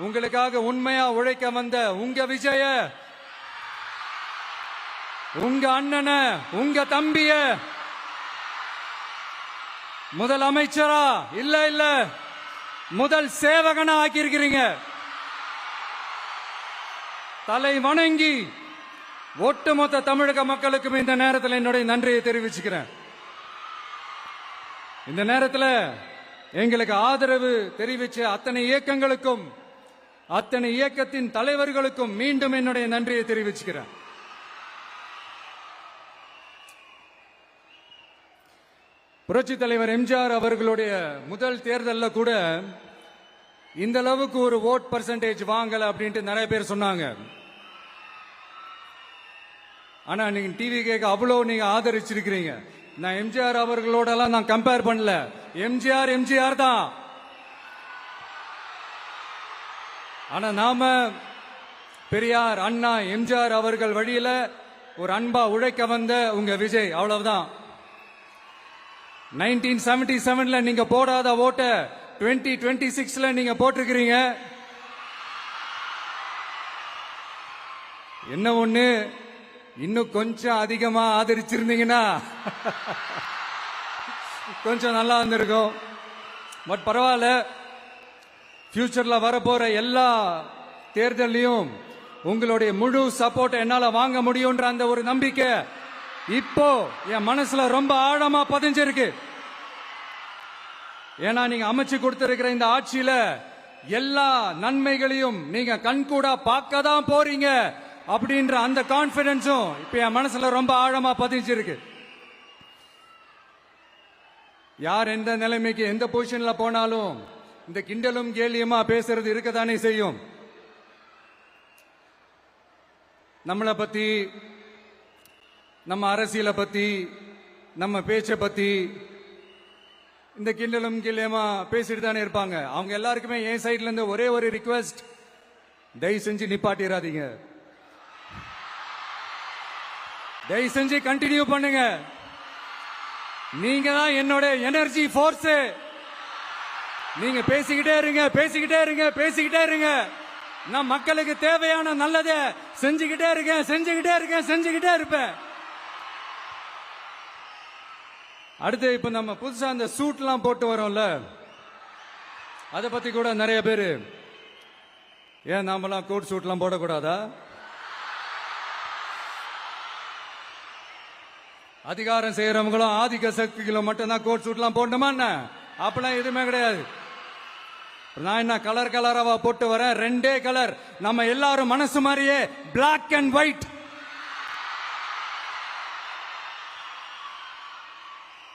உங்களுக்காக உண்மையா உழைக்க வந்த உங்க விஜய, உங்க அண்ணன, உங்க தம்பிய முதல் அமைச்சரா இல்ல முதல் சேவகனா ஆக்கியிருக்கிறீங்க. தலை வணங்கி ஒட்டுமொத்த தமிழக மக்களுக்கும் இந்த நேரத்தில் என்னுடைய நன்றியை தெரிவிச்சுக்கிறேன். இந்த நேரத்தில் எங்களுக்கு ஆதரவு தெரிவிச்ச அத்தனை இயக்கங்களுக்கும், அத்தனை இயக்கத்தின் தலைவர்களுக்கும் மீண்டும் என்னுடைய நன்றியை தெரிவிச்சுக்கிறேன். புரட்சி தலைவர் எம்ஜிஆர் அவர்களுடைய முதல் தேர்தலில் கூட இந்த அளவுக்கு ஒரு ஓட் பர்சன்டேஜ் வாங்கல அப்படின்ட்டு நிறைய பேர் சொன்னாங்க. ஆனா நீங்க டிவி கேட்க அவ்வளவு நீங்க ஆதரிச்சிருக்கிறீங்க. நான் எம்ஜிஆர் அவர்களோடலாம் நான் கம்பேர் பண்ணல. எம்ஜிஆர் தான். ஆனா நாம பெரியார், அண்ணா, எம்ஜிஆர் அவர்கள் வழியில ஒரு அன்பா உழைக்க வந்த உங்க விஜய், அவ்வளவுதான். 1977ல நீங்க போடாத ஓட்ட 2026ல நீங்க போட்டிருக்கிறீங்க. என்ன ஒண்ணு, இன்னும் கொஞ்சம் அதிகமா ஆதரிச்சிருந்தீங்கன்னா கொஞ்சம் நல்லா இருந்திருக்கும். பட் பரவாயில்ல, ஃபியூச்சர்ல வரப்போற எல்லா தேர்தலையும் உங்களுடைய முழு சப்போர்ட் என்னால வாங்க முடியும்ன்ற அந்த ஒரு நம்பிக்கை இப்போ என் மனசுல ரொம்ப ஆழமா பதிஞ்சிருக்கு. ஏன்னா நீங்க அமைச்சு கொடுத்திருக்கிற இந்த ஆட்சியில எல்லா நன்மைகளையும் நீங்க கண்கூடா பார்க்க தான் போறீங்க அப்படின்ற அந்த கான்பிடன்ஸும் இப்ப என் மனசுல ரொம்ப ஆழமா பதிஞ்சிருக்கு. யார் எந்த நிலைமைக்கு எந்த பொசிஷன்ல போனாலும் இந்த கிண்டலும் கேலியுமா பேசுறது இருக்கதானே செய்யும். நம்மளை பத்தி, நம்ம அரசியலை பத்தி, நம்ம பேச்சை பத்தி இந்த கிண்டலும் கேலியுமா பேசிட்டு தானே இருப்பாங்க. அவங்க எல்லாருக்குமே என் சைட்ல இருந்து ஒரே ஒரு ரிக்வெஸ்ட், தயவு செஞ்சு நிப்பாட்டிடாதீங்க. தயவு செஞ்சு கண்டினியூ பண்ணுங்க. நீங்க தான் என்னோட எனர்ஜி ஃபோர்ஸ். நீங்க பேசிக்கிட்டே இருங்க. நான் மக்களுக்கு தேவையான நல்லதை செஞ்சுக்கிட்டே இருப்பேன். அடுத்து இப்ப நம்ம புதுசா அந்த சூட் எல்லாம் போட்டு வரோம்ல, அதை பத்தி கூட நிறைய பேரு, ஏன் நாமெல்லாம் கோட் சூட் எல்லாம் போடக்கூடாதா? அதிகாரம் செய்யறவங்களும் ஆதிக்க சக்திகளும் மட்டும்தான் கோட் சூட் எல்லாம் போடணுமா? அப்பெல்லாம் எதுவுமே கிடையாது. நான் என்ன கலராவா போட்டு வரேன்? ரெண்டே கலர், நம்ம எல்லாரும் மனசு மாதிரியே பிளாக் அண்ட் ஒயிட்.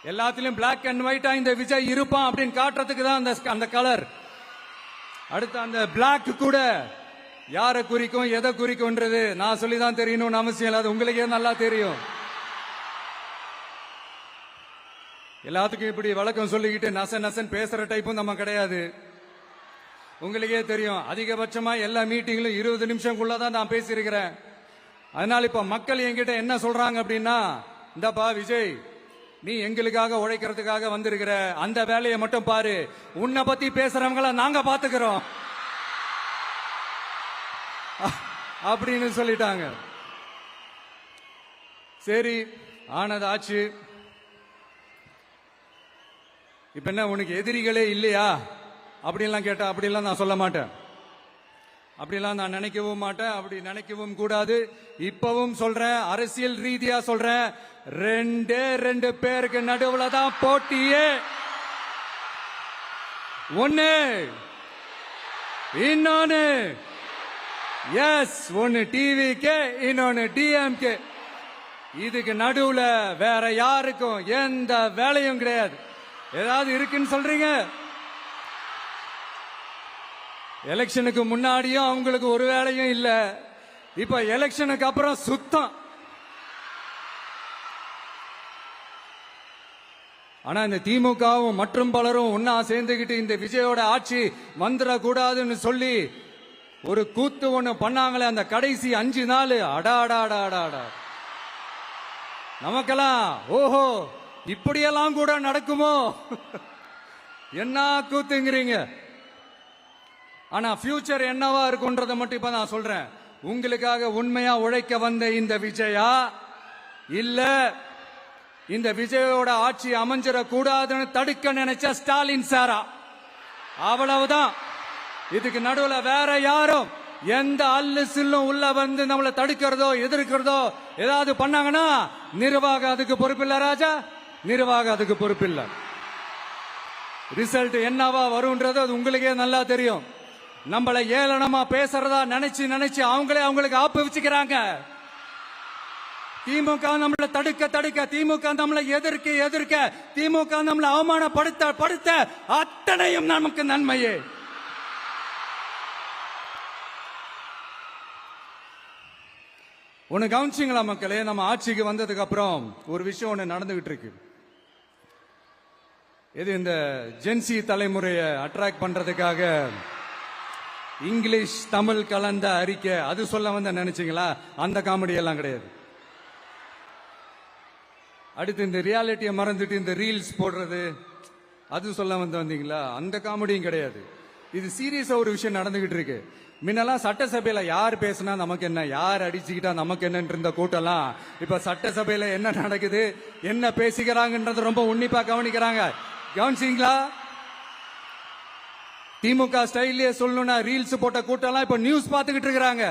எல்லாத்திலும் பிளாக் அண்ட் ஒயிட்டா இந்த விஜய் இருப்பான் அப்படின்னு காட்டுறதுக்கு தான் அந்த கலர். அடுத்து அந்த பிளாக் கூட யாரை குறிக்கும், எதை குறிக்கும்ன்றது நான் சொல்லிதான் தெரியணும்னு அவசியம் இல்லை. அது உங்களுக்கே நல்லா தெரியும். எல்லாத்துக்கும் இப்படி வழக்கம் சொல்லிக்கிட்டு நசன் பேசுற டைப்பும் நம்ம கிடையாது. உங்களுக்கே தெரியும், அதிகபட்சமா எல்லா மீட்டிங்களும் 20 நிமிஷம்குள்ளதான் நான் பேசியிருக்கிறேன். அதனால இப்ப மக்கள் என்கிட்ட என்ன சொல்றாங்க அப்படின்னா, இந்தப்பா விஜய், நீ எங்களுக்காக உழைக்கிறதுக்காக வந்திருக்கிற, அந்த வேலையை மட்டும் பாரு, உன்னை பத்தி பேசுறவங்கள நாங்க பாத்துக்கிறோம் அப்படின்னு சொல்லிட்டாங்க. சரி, ஆனது ஆச்சு. இப்ப என்ன, உனக்கு எதிரிகளே இல்லையா அப்படின்லாம் கேட்டா, அப்படிலாம் நான் சொல்ல மாட்டேன். அப்படிலாம் நான் நினைக்கவும் மாட்டேன். அப்படி நினைக்கவும் கூடாது. இப்பவும் சொல்றேன், அரசியல் ரீதியா சொல்றேன், ரெண்டு பேருக்கு நடுவுல தான் போட்டியே. ஒன்னு இன்னொன்னு, எஸ், ஒன்னு டிவிகே, இன்னொன்னு டிஎம்கே. இதுக்கு நடுவுல வேற யாருக்கும் எந்த வேலையும் கிடையாது. ஏதாவது இருக்குன்னு சொல்றீங்க? எலெக்ஷனுக்கு முன்னாடியும் அவங்களுக்கு ஒரு வேலையும் இல்ல. இப்ப எலெக்ஷனுக்கு அப்புறம் சுத்தம். ஆனா இந்த திமுகவும் மற்றும் பலரும் ஒன்னா சேர்ந்துகிட்டு இந்த விஜயோட ஆட்சி வந்துடக்கூடாதுன்னு சொல்லி ஒரு கூத்து ஒண்ணு பண்ணாங்களே, அந்த கடைசி 5 நாள், அடாடாடாடா, நமக்கெல்லாம் ஓஹோ இப்படியெல்லாம் கூட நடக்குமோ? என்ன கூத்துங்கிறீங்க? ஆனா ஃபியூச்சர் என்னவா இருக்கும்ன்றத மட்டும் இப்ப நான் சொல்றேன். உங்களுக்காக உண்மையா உழைக்க வந்த இந்த விஜயா இல்ல இந்த விஜயோட ஆட்சி அமைஞ்சிட கூடாதுன்னு தடுக்க நினைச்ச ஸ்டாலின் சாரா, அவ்வளவுதான். இதுக்கு நடுவுல வேற யாரும் எந்த அல்லு சில்லும் உள்ள வந்து நம்மளை தடுக்கிறதோ எதிர்க்கிறதோ ஏதாவது பண்ணாங்கன்னா நிர்வாகம் அதுக்கு பொறுப்பில்ல ராஜா, நிர்வாகம் அதுக்கு பொறுப்பில்ல. ரிசல்ட் என்னவா வரும்ன்றது அது உங்களுக்கே நல்லா தெரியும். நம்மளை ஏளனமா பேசுறதா நினைச்சு நினைச்சு அவங்களுக்கு ஆப்பு வச்சுக்கிறாங்க. திமுக நம்மளை தடுக்க திமுக நம்மளை எதிர்க்க திமுக நம்மளை அவமானப்படுத்த அத்தனையும் நமக்கு நன்மையே. ஒன்னு கவனிச்சிங்களா மக்களே, நம்ம ஆட்சிக்கு வந்ததுக்கு அப்புறம் ஒரு விஷயம் ஒண்ணு நடந்துகிட்டு இருக்கு. இது இந்த ஜென்சி தலைமுறையை அட்ராக்ட் பண்றதுக்காக இங்கிலீஷ் தமிழ் கலந்த அறிக்கை அது சொல்ல வந்த நினைச்சீங்களா? அந்த காமெடி எல்லாம் கிடையாது. அடுத்து இந்த ரியாலிட்டியை மறந்துட்டு இந்த ரீல்ஸ் போடுறது அது சொல்ல வந்தீங்களா? அந்த காமெடியும் கிடையாது. இது சீரியஸா ஒரு விஷயம் நடந்துகிட்டு இருக்கு. முன்னெல்லாம் சட்டசபையில யார் பேசினா நமக்கு என்ன, யார் அடிச்சுக்கிட்டா நமக்கு என்னன்னு இருந்த கூட்டம்லாம் இப்ப சட்டசபையில என்ன நடக்குது, என்ன பேசிக்கிறாங்கன்றது ரொம்ப உன்னிப்பா கவனிக்கிறாங்க. கவனிச்சீங்களா? திமுக ஸ்டைலே சொல்லணும்னா ரீல்ஸ் போட்ட கூட்டம்லாம் இப்ப நியூஸ் பார்த்துக்கிட்டு இருக்கிறாங்க.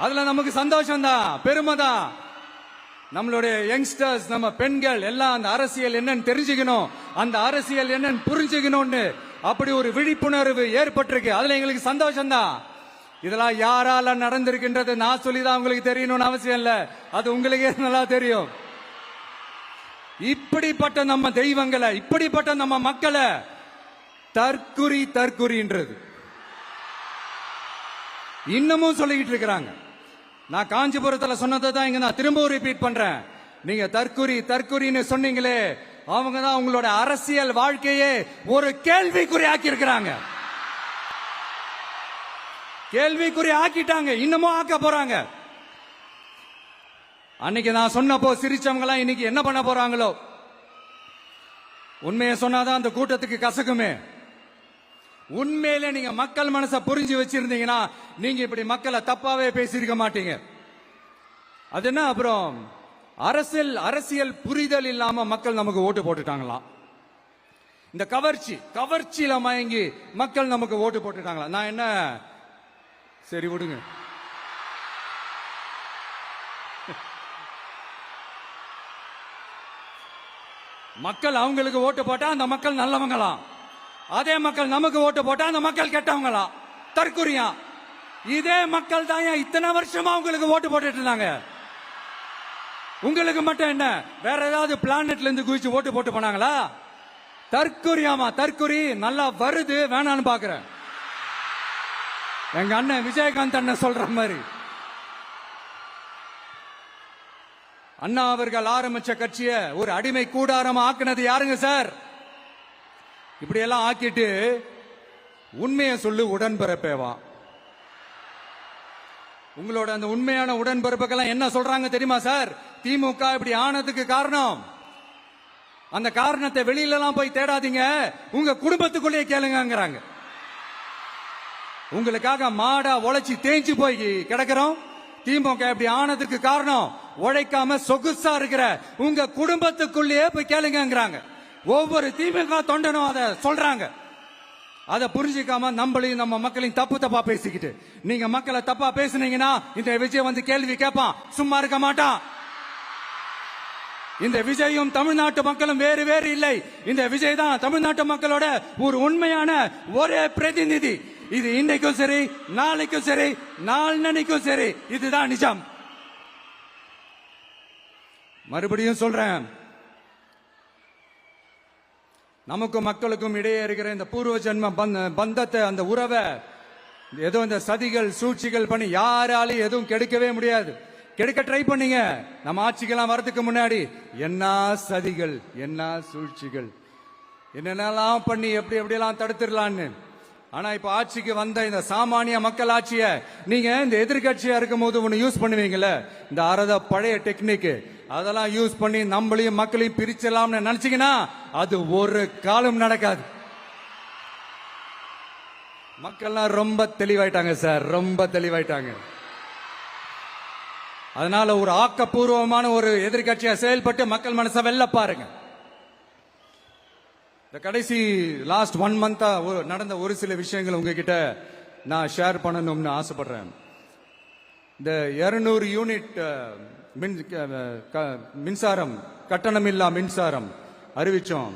அதுல நமக்கு சந்தோஷம் தான், பெருமை தான். நம்மளுடைய யங்ஸ்டர்ஸ், நம்ம பெண்கள் எல்லாம் அந்த அரசியல் என்னன்னு தெரிஞ்சுக்கணும், அந்த அரசியல் என்னன்னு புரிஞ்சுக்கணும்னு அப்படி ஒரு விழிப்புணர்வு ஏற்பட்டிருக்கு. அதுல எங்களுக்கு சந்தோஷம் தான். இதெல்லாம் யாரால நடந்திருக்கின்றது நான் சொல்லிதான் உங்களுக்கு தெரியணும்னு அவசியம் இல்ல, அது உங்களுக்கே நல்லா தெரியும். இப்படிப்பட்ட நம்ம தெய்வங்களை, இப்படிப்பட்ட நம்ம மக்களை தற்குறின்றது இன்னமும் சொல்லிக்கிட்டு இருக்கிறாங்க. நான் காஞ்சிபுரத்தில் சொன்னதை தான் இங்க நான் திரும்பவும் ரிப்பீட் பண்றேன். நீங்க தற்குறின்னு சொன்னீங்களே, அவங்க தான் உங்களோட அரசியல் வாழ்க்கையே ஒரு கேள்விக்குறி ஆக்கி இருக்கிறாங்க. கேள்விக்குறி ஆக்கிட்டாங்க, இன்னமும் ஆக்க போறாங்க. அன்னைக்கு நான் சொன்னப்போ சிரிச்சவங்க எல்லாம் இன்னைக்கு என்ன பண்ண போறாங்களோ. உண்மையை சொன்னாதான் அந்த கூட்டத்துக்கு கசக்குமே. உண்மையிலே நீங்க மக்கள் மனசை புரிஞ்சு வச்சிருந்தீங்கன்னா நீங்க இப்படி மக்களை தப்பாவே பேசியிருக்க மாட்டீங்க. அது என்ன, அப்புறம் அரசியல் புரிதல் இல்லாம மக்கள் நமக்கு ஓட்டு போட்டுட்டாங்களாம். இந்த கவர்ச்சியில மயங்கி மக்கள் நமக்கு ஓட்டு போட்டுட்டாங்களா? நான் என்ன, சரி விடுங்க. மக்கள் அவங்களுக்கு ஓட்டு போட்டா அந்த மக்கள் நல்லவங்களாம், அதே மக்கள் நமக்கு ஓட்டு போட்டா அந்த மக்கள் கெட்டவங்களாம், தற்குறியா. இதே மக்கள் தான் இத்தனை வருஷமா உங்களுக்கு ஓட்டு போட்டுட்டு இருந்தாங்க. உங்களுக்கு மட்டும் என்ன, வேற ஏதாவது பிளானட்ல இருந்து குதிச்சு ஓட்டு போட்டு போனாங்களா? தற்குறியாமா, தற்குறி நல்லா வருது, வேணான்னு பாக்குறேன். எங்க அண்ணன் விஜயகாந்த் அண்ணன் சொல்ற மாதிரி, அண்ணா அவர்கள் ஆரம்பிச்ச கட்சிய ஒரு அடிமை கூடாரமா ஆக்குனது யாருங்க சார்? இப்படி எல்லாம் ஆக்கிட்டு உண்மையை சொல்லு உடன்பிறப்பேவா. உங்களோட அந்த உண்மையான உடன்பிறப்புக்கெல்லாம் என்ன சொல்றாங்க தெரியுமா சார்? திமுக இப்படி ஆனதுக்கு காரணம், அந்த காரணத்தை வெளியில எல்லாம் போய் தேடாதீங்க, உங்க குடும்பத்துக்குள்ளேயே கேளுங்கிறாங்க. உங்களுக்காக மாடா உழைச்சி தேஞ்சு போய் கிடக்கிறோம். திமுக இப்படி ஆனதுக்கு காரணம் உழைக்காம சொகுசா இருக்கிற உங்க குடும்பத்துக்குள்ளேயே போய் கேளுங்கிறாங்க. ஒவ்வொரு திமுக தொண்டனும் அதை சொல்றாங்க. அதை புரிஞ்சிக்காம நம்மளையும் நம்ம மக்களையும் தப்பா பேசிக்கிட்டு, நீங்க மக்களை தப்பா பேசுனீங்கன்னா இந்த விஜய் வந்து கேள்வி கேட்பான், சும்மா இருக்க மாட்டான். இந்த விஜயும் தமிழ்நாட்டு மக்களும் வேறு வேறு இல்லை. இந்த விஜய் தான் தமிழ்நாட்டு மக்களோட ஒரு உண்மையான ஒரே பிரதிநிதி. இது இன்னைக்கும் சரி, நாளைக்கும் சரி, நாளன்னைக்கும் சரி, இதுதான் நிஜம். மறுபடியும் சொல்றேன், நமக்கும் மக்களுக்கும் இடையே இருக்கிற இந்த பூர்வ ஜென்ம பந்தத்தை, அந்த உறவை ஏதோ இந்த சதிகள் சூழ்ச்சிகள் பண்ணி யாராலையும் எதுவும் கெடுக்கவே முடியாது. கெடுக்க ட்ரை பண்ணீங்க நம்ம ஆட்சிக்கெல்லாம் வரதுக்கு முன்னாடி. என்ன சதிகள், என்ன சூழ்ச்சிகள், என்னென்னலாம் பண்ணி எப்படியெல்லாம் தடுத்துடலான்னு. ஆனா இப்ப ஆட்சிக்கு வந்த இந்த சாமானிய மக்கள் ஆட்சிய நீங்க இந்த எதிர்கட்சியா இருக்கும் போது ஒண்ணு யூஸ் பண்ணுவீங்கல்ல, இந்த பழைய டெக்னிக், அதெல்லாம் யூஸ் பண்ணி நம்மளையும் மக்களையும் பிரிச்சலாம்னு நினைச்சீங்கன்னா அது ஒரு காலம் நடக்காது. மக்கள்லாம் ரொம்ப தெளிவாயிட்டாங்க சார், ரொம்ப தெளிவாயிட்டாங்க. அதனால ஒரு ஆக்கப்பூர்வமான ஒரு எதிர்கட்சியா செயல்பட்டு மக்கள் மனசை வெல்ல பாருங்க. இந்த கடைசி லாஸ்ட் 1 மந்தா நடந்த ஒரு சில விஷயங்கள் உங்ககிட்ட நான் ஷேர் பண்ணணும்னு ஆசைப்படுறேன். இந்த 200 யூனிட் மின்சாரம், கட்டணமில்லா மின்சாரம் அறிவிச்சோம்.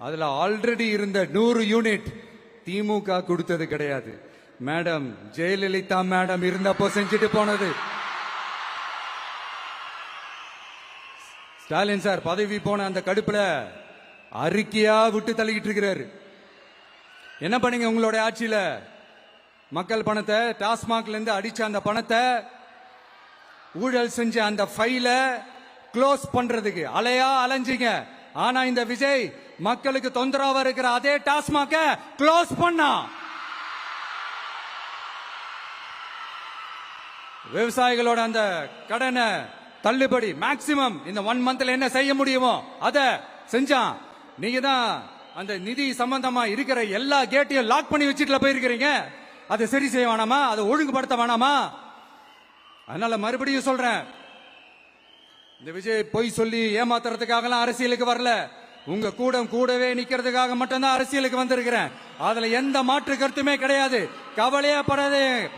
அதுல ஆல்ரெடி இருந்த 100 யூனிட் திமுக கொடுத்தது கிடையாது. மேடம் ஜெயலலிதா மேடம் இருந்தப்போ செஞ்சுட்டு போனது. ஸ்டாலின் சார் பதவி போன அந்த கடுப்புல அறிக்கையா விட்டு தள்ளிக்கிட்டு இருக்கிறாரு. என்ன பண்ணீங்க உங்களுடைய ஆட்சியில? மக்கள் பணத்தை, டாஸ்மாக்ல இருந்து அடிச்ச அந்த பணத்தை, ஊழல் செஞ்ச அந்த ஃபைல க்ளோஸ் பண்றதுக்கு அலையா அலைஞ்சிங்க. ஆனா இந்த விஜய் மக்களுக்கு தொந்தரவா இருக்கிற அதே டாஸ்மாக க்ளோஸ் பண்ணா. விவசாயிகளோட அந்த கடனை தள்ளுபடி மேக்சிமம் இந்த 1 மந்த்ல என்ன செய்ய முடியுமோ அத செஞ்சான். நீங்க தான் அந்த நிதி சம்பந்தமா இருக்கிற எல்லா கேட்டையும் லாக் பண்ணி வச்சுட்டு போயிருக்கிறீங்க. அதை சரி செய்ய வேணாமா? அதை ஒழுங்குபடுத்த வேணாமா? அதனால மறுபடியும் சொல்றேன், இந்த விஜய் பொய் சொல்லி ஏமாத்துறதுக்காக அரசியலுக்கு வரல. உங்க கூடவே நிக்கிறதுக்காக மட்டும்தான் அரசியலுக்கு வந்திருக்கிறேன். அதுல எந்த மாற்று கருத்துமே கிடையாது.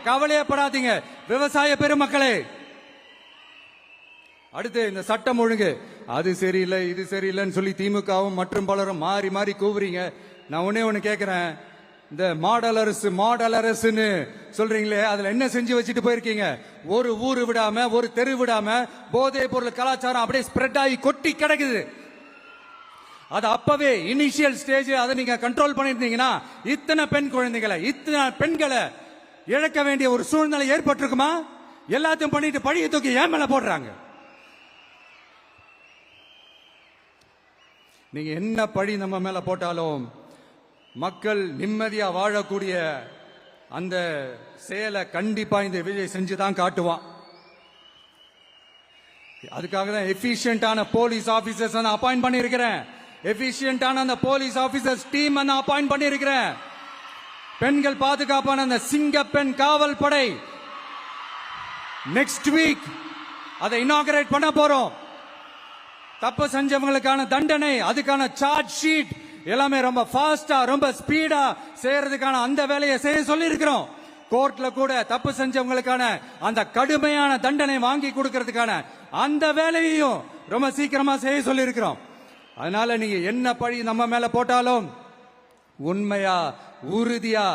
கவலையப்படாதீங்க விவசாய பெருமக்களே. அடுத்து இந்த சட்டம் ஒழுங்கு, அது சரியில்லை இது சரியில்லைன்னு சொல்லி திமுகவும் மற்றும் பலரும் மாறி மாறி கூவுறீங்க. நான் ஒண்ணு கேட்கிறேன், இந்த மாடல் அரசுன்னு சொல்றீங்களே, அதுல என்ன செஞ்சு வச்சுட்டு போயிருக்கீங்க? ஒரு ஊரு விடாம, ஒரு தெரு விடாம போதை பொருள் கலாச்சாரம் அப்படியே ஸ்ப்ரெட் ஆகி கொட்டி கிடக்குது. அது அப்பவே இனிஷியல் ஸ்டேஜ் அதை நீங்க கண்ட்ரோல் பண்ணிருந்தீங்கன்னா இத்தனை பெண் குழந்தைகளை, இத்தனை பெண்களை இழக்க வேண்டிய ஒரு சூழ்நிலை ஏற்பட்டிருக்குமா? எல்லாத்தையும் பண்ணிட்டு பழிய தூக்கி ஏன் மேல போடுறாங்க. நீங்க என்ன பழி நம்ம மேல போட்டாலும் மக்கள் நிம்மதியா வாழக்கூடிய அந்த செயலை கண்டிப்பா இந்த விஜய் செஞ்சுதான் காட்டுவான். அதுக்காக தான் எஃபிஷியன்டான போலீஸ் ஆபீசர்ஸ் நான் அப்பாயிண்ட் பண்ணியிருக்கிறேன். எஃபிஷியன்டான அந்த போலீஸ் ஆபீசர்ஸ் டீம் நான் அப்பாயிண்ட் பண்ணியிருக்கிறேன். பெண்கள் பாதுகாப்பான அந்த சிங்க பெண் காவல் படை நெக்ஸ்ட் வீக் அதை இனாகரேட் பண்ண போறோம். தப்பு செஞ்சவங்களுக்கான தண்டனை, அதுக்கான சார்ஜ் ஷீட் எல்லாமே ரொம்ப ஃபாஸ்டா, ரொம்ப ஸ்பீடா செய்யறதுக்கான அந்த வேலையை செய்ய சொல்லி இருக்கிறோம். கோர்ட்ல கூட தப்பு செஞ்சவங்களுக்கான அந்த கடுமையான தண்டனை வாங்கி கொடுக்கிறதுக்கான அந்த வேலையையும் ரொம்ப சீக்கிரமா செய்ய சொல்லி இருக்கிறோம். அதனால நீங்க என்ன பழி நம்ம மேல போட்டாலும் உண்மையா உறுதியா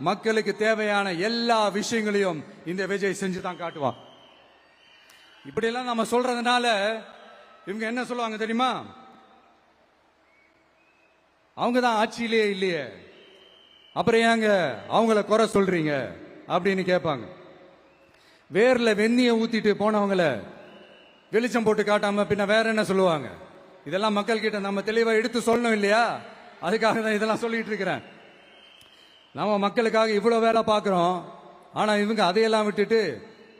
மக்களுக்கு தேவையான எல்லா விஷயங்களையும் இந்த விஜய் செஞ்சுதான் காட்டுவான். இப்படி எல்லாம் நம்ம சொல்றதுனால இவங்க என்ன சொல்லுவாங்க தெரியுமா? அவங்க தான் ஆட்சியிலே இல்லையே, அப்புறம் ஏங்க அவங்கள குறை சொல்றீங்க அப்படின்னு கேட்பாங்க. வேர்ல வெந்நிய ஊத்திட்டு போனவங்கள வெளிச்சம் போட்டு காட்டாம பின்ன வேற என்ன சொல்லுவாங்க? இதெல்லாம் மக்கள் கிட்ட நம்ம தெளிவா எடுத்து சொல்லணும் இல்லையா? அதுக்காக தான் இதெல்லாம் சொல்லிட்டு இருக்கிறேன். நம்ம மக்களுக்காக இவ்வளவு வேலை பார்க்கிறோம். ஆனா இவங்க அதையெல்லாம் விட்டுட்டு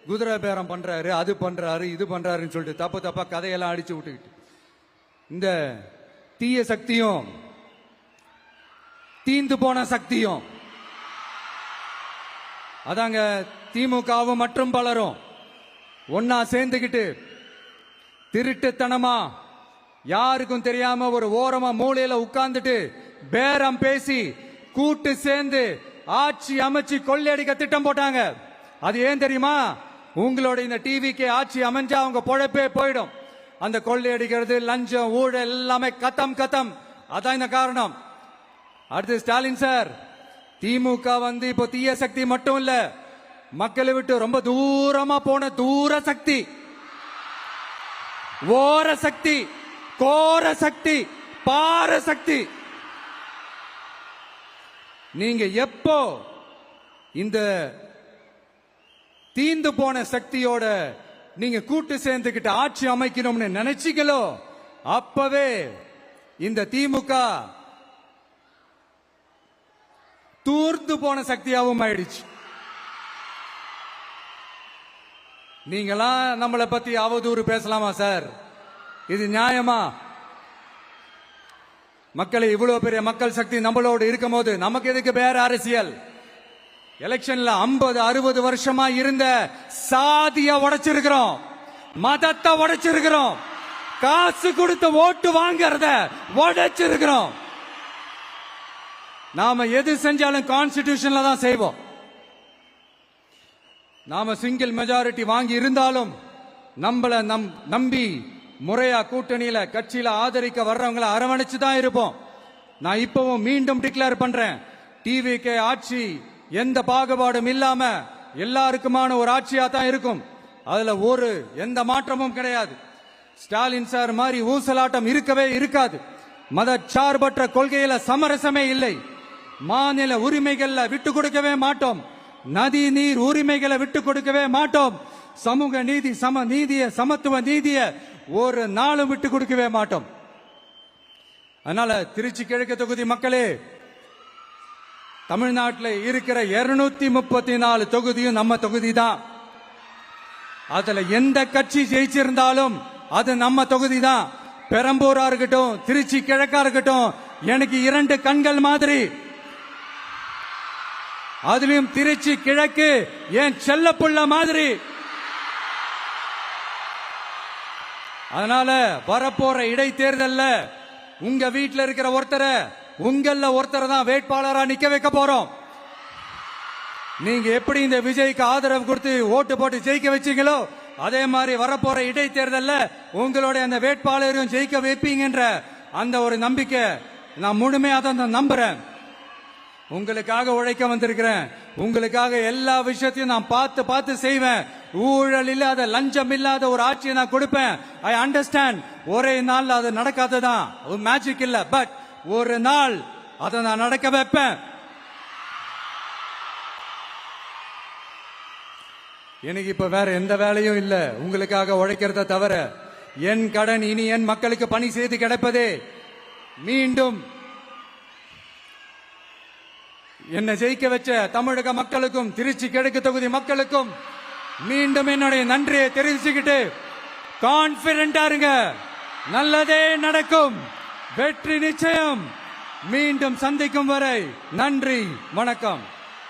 குதிரை பேரம் பண்றாரு, அது பண்றாரு, இது பண்றாருன்னு சொல்லிட்டு தப்பா கதையெல்லாம் அடிச்சு விட்டுக்கிட்டு இந்த தீய சக்தியும் தீந்து போன சக்தியும் அதாங்க திமுகவும் மற்றும் பலரும் ஒன்னா சேர்ந்துகிட்டு திருட்டுத்தனமா யாருக்கும் தெரியாம ஒரு ஓரமா மூலையில உட்கார்ந்துட்டு பேரம் பேசி கூட்டு சேர்ந்து ஆட்சி அமைச்சு கொள்ளையடிக்க திட்டம் போட்டாங்க. அது ஏன் தெரியுமா? உங்களோட இந்த டிவிக்கு ஆட்சி அமைஞ்சா அவங்க பொழப்பே போயிடும். அந்த கொள்ளையடிக்கிறது, லஞ்சம், ஊழல் எல்லாமே கத்தம். அதான் இந்த காரணம். அடுத்து ஸ்டாலின் சார், திமுக இப்போ தீய சக்தி மட்டும் இல்ல, மக்களை விட்டு ரொம்ப தூரமா போன தூர சக்தி, ஓர சக்தி, கோர சக்தி, பார சக்தி. நீங்க எப்போ இந்த தீந்து போன சக்தியோட நீங்க கூட்டு சேர்ந்துகிட்டு ஆட்சி அமைக்கணும்னு நினைச்சீங்களோ அப்பவே இந்த திமுக தூர்ந்து போன சக்தியாகவும் ஆயிடுச்சு. நீங்களாம் நம்மளை பத்தி அவதூறு பேசலாமா சார்? இது நியாயமா? மக்களை இவ்வளவு பெரிய மக்கள் சக்தி நம்மளோடு இருக்கும் போது நமக்கு எதுக்கு வேற அரசியல்? எலெக்ஷன்ல 50-60 வருஷமா இருந்த சாதிய உடைச்சிருக்கிறோம், மதத்தை உடைச்சிருக்கிறோம், காசு கொடுத்து ஓட்டு வாங்கறத உடைச்சிருக்கிறோம். நாம எது செஞ்சாலும் கான்ஸ்டிடியூஷன்ல தான் செய்வோம். நாம சிங்கிள் மெஜாரிட்டி வாங்கி இருந்தாலும் நம்மள நம்பி முறையா கூட்டணியில கட்சியில ஆதரிக்க வர்றவங்களை அரவணைச்சு தான் இருப்போம். நான் இப்பவும் மீண்டும் டிக்ளேர் பண்றேன், டிவிகே ஆட்சி எந்த பாகுபாடும் இல்லாம எல்லாருக்குமான ஒரு ஆட்சியா தான் இருக்கும். அதுல எந்த மாற்றமும் கிடையாது. ஸ்டாலின் சார் மாதிரி ஊசலாட்டம் இருக்கவே இருக்காது. மதச்சார்பற்ற கொள்கையில சமரசமே இல்லை. மாநில உரிமைகள்ல விட்டு கொடுக்கவே மாட்டோம். நதி நீர் உரிமைகளை விட்டு கொடுக்கவே மாட்டோம். சமூக நீதி, சம நீதிய, சமத்துவ நீதிய ஒரு நாளும் விட்டு கொடுக்கவே மாட்டோம். அதனால திருச்சி கிழக்கு தொகுதி மக்களே, தமிழ்நாட்டில் இருக்கிற 234 தொகுதியும் நம்ம தொகுதி தான். அதுல எந்த கட்சி ஜெயிச்சிருந்தாலும் அது நம்ம தொகுதி தான். பெரம்பூரா இருக்கட்டும், திருச்சி கிழக்கா இருக்கட்டும், எனக்கு 2 கண்கள் மாதிரி. அதுலயும் திருச்சி கிழக்கு என் செல்லப்புள்ள மாதிரி. அதனால வரப்போற இடைத்தேர்தல்ல உங்க வீட்டில் இருக்கிற ஒருத்தரை, உங்கள ஒருத்தரை தான் வேட்பாளரா நிக்க வைக்க போறோம். நீங்க எப்படி இந்த விஜய்க்கு ஆதரவு கொடுத்து ஓட்டு போட்டு ஜெயிக்க வச்சீங்களோ, அதே மாதிரி வரப்போற இடைத்தேர்தல்ல உங்களுடைய அந்த வேட்பாளரையும் ஜெயிக்க வைப்பீங்கன்ற அந்த ஒரு நம்பிக்கை நான் முழுமையாக தான் நம்புறேன். உங்களுக்காக உழைக்க வந்திருக்கிறேன். உங்களுக்காக எல்லா விஷயத்தையும் நான் பார்த்து செய்வேன். ஊழல் இல்லாத, லஞ்சம் இல்லாத ஒரு ஆட்சியை நான் கொடுப்பேன். I understand. ஒரே நாள் அது நடக்காததான், ஒரு மேஜிக் இல்ல. பட் ஒரு நாள் அதை நான் நடக்க வைப்பேன். எனக்கு இப்ப வேற எந்த வேலையும் இல்ல, உங்களுக்காக உழைக்கிறத தவிர. என் கடன் இனி என் மக்களுக்கு பணி செய்து கிடைப்பதே. மீண்டும் என்னை ஜெயிக்க வச்ச தமிழக மக்களுக்கும் திருச்சி கிழக்கு தொகுதி மக்களுக்கும் மீண்டும் என்னுடைய நன்றியை தெரிவிச்சுக்கிட்டு கான்பிடண்டா இருங்க, நல்லதே நடக்கும், வெற்றி நிச்சயம். மீண்டும் சந்திக்கும் வரை நன்றி, வணக்கம்.